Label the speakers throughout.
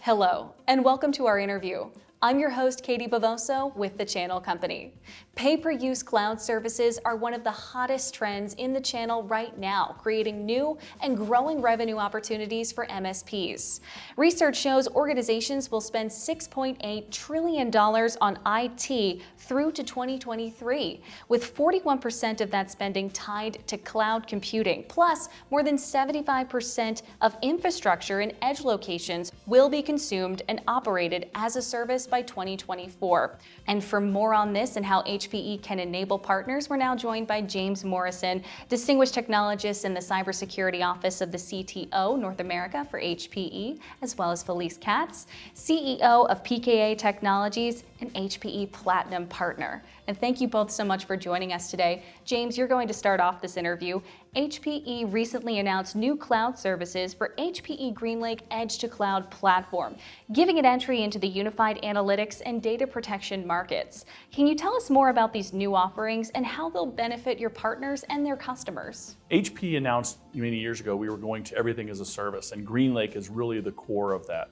Speaker 1: Hello, and welcome to our interview. I'm your host, Katie Bavoso with The Channel Company. Pay-per-use cloud services are one of the hottest trends in the channel right now, creating new and growing revenue opportunities for MSPs. Research shows organizations will spend $6.8 trillion on IT through to 2023, with 41% of that spending tied to cloud computing. Plus, more than 75% of infrastructure in edge locations will be consumed and operated as a service by 2024. And for more on this and how HPE can enable partners, we're now joined by James Morrison, Distinguished Technologist in the Cybersecurity Office of the CTO North America for HPE, as well as Felice Katz, CEO of PKA Technologies and HPE Platinum Partner. And thank you both so much for joining us today. James, you're going to start off this interview. HPE recently announced new cloud services for HPE GreenLake Edge-to-Cloud platform, giving it entry into the unified analytics and data protection markets. Can you tell us more about these new offerings and how they'll benefit your partners and their customers?
Speaker 2: HPE announced many years ago we were going to everything as a service, and GreenLake is really the core of that.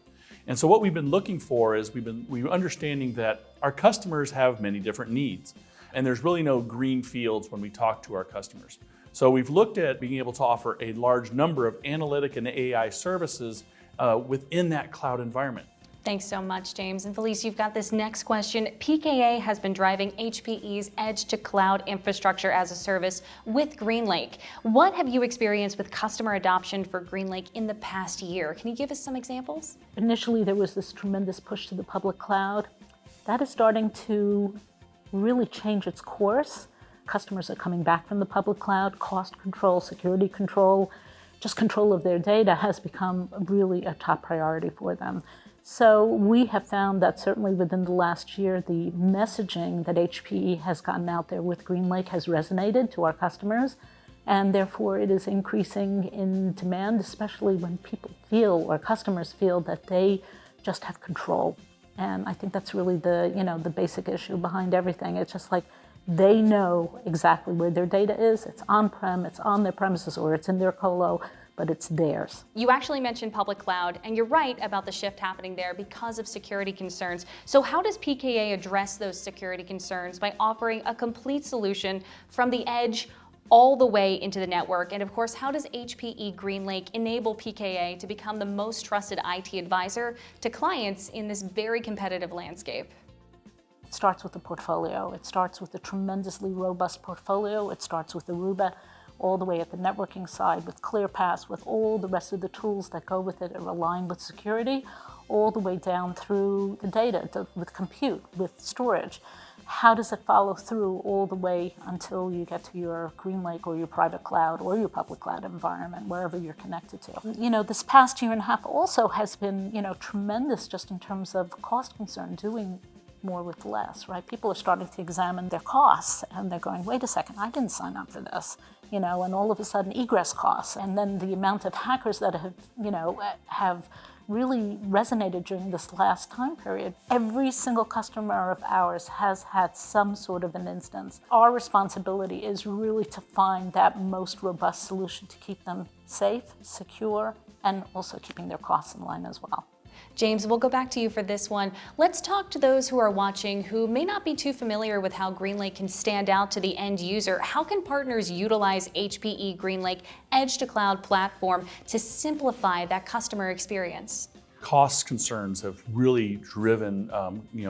Speaker 2: And so what we've been looking for is we're understanding that our customers have many different needs, and there's really no green fields when we talk to our customers. So we've looked at being able to offer a large number of analytic and AI services within that cloud environment.
Speaker 1: Thanks so much, James. And Felice, you've got this next question. PKA has been driving HPE's edge-to-cloud infrastructure as a service with GreenLake. What have you experienced with customer adoption for GreenLake in the past year? Can you give us some examples?
Speaker 3: Initially, there was this tremendous push to the public cloud. That is starting to really change its course. Customers are coming back from the public cloud. Cost control, security control, just control of their data has become really a top priority for them. So we have found that certainly within the last year, the messaging that HPE has gotten out there with GreenLake has resonated to our customers, and therefore it is increasing in demand, especially when people feel, or customers feel, that they just have control. And I think that's really the basic issue behind everything. It's just like they know exactly where their data is. It's on-prem, it's on their premises, or it's in their colo, but it's theirs.
Speaker 1: You actually mentioned public cloud, and you're right about the shift happening there because of security concerns. So how does PKA address those security concerns by offering a complete solution from the edge all the way into the network? And of course, how does HPE GreenLake enable PKA to become the most trusted IT advisor to clients in this very competitive landscape?
Speaker 3: It starts with the portfolio. It starts with a tremendously robust portfolio. It starts with Aruba, all the way at the networking side with ClearPass, with all the rest of the tools that go with it are aligned with security, all the way down through the data, with compute, with storage. How does it follow through all the way until you get to your GreenLake or your private cloud or your public cloud environment, wherever you're connected to? This past year and a half also has been, tremendous just in terms of cost concern, doing more with less, right? People are starting to examine their costs, and they're going, wait a second, I didn't sign up for this, and all of a sudden egress costs, and then the amount of hackers that have really resonated during this last time period. Every single customer of ours has had some sort of an instance. Our responsibility is really to find that most robust solution to keep them safe, secure, and also keeping their costs in line as well.
Speaker 1: James, we'll go back to you for this one. Let's talk to those who are watching who may not be too familiar with how GreenLake can stand out to the end user. How can partners utilize HPE GreenLake Edge-to-Cloud platform to simplify that customer experience?
Speaker 2: Cost concerns have really driven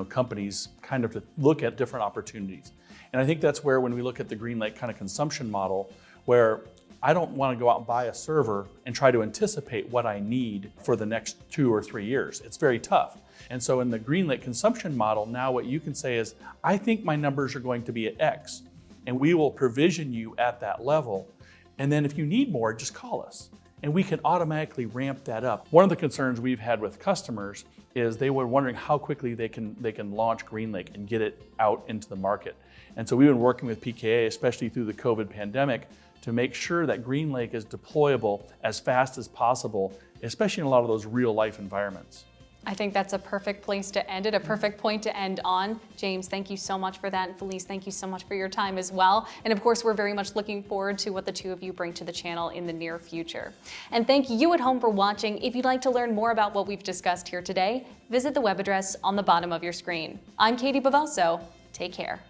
Speaker 2: companies kind of to look at different opportunities. And I think that's where, when we look at the GreenLake kind of consumption model, where I don't want to go out and buy a server and try to anticipate what I need for the next 2 or 3 years. It's very tough. And so in the GreenLake consumption model, now what you can say is, I think my numbers are going to be at X, and we will provision you at that level. And then if you need more, just call us, and we can automatically ramp that up. One of the concerns we've had with customers is they were wondering how quickly they can launch GreenLake and get it out into the market. And so we've been working with PKA, especially through the COVID pandemic, to make sure that GreenLake is deployable as fast as possible, especially in a lot of those real life environments.
Speaker 1: I think that's a perfect place to end it, a perfect point to end on. James, thank you so much for that. And Felice, thank you so much for your time as well. And of course, we're very much looking forward to what the two of you bring to the channel in the near future. And thank you at home for watching. If you'd like to learn more about what we've discussed here today, visit the web address on the bottom of your screen. I'm Katie Bavoso. Take care.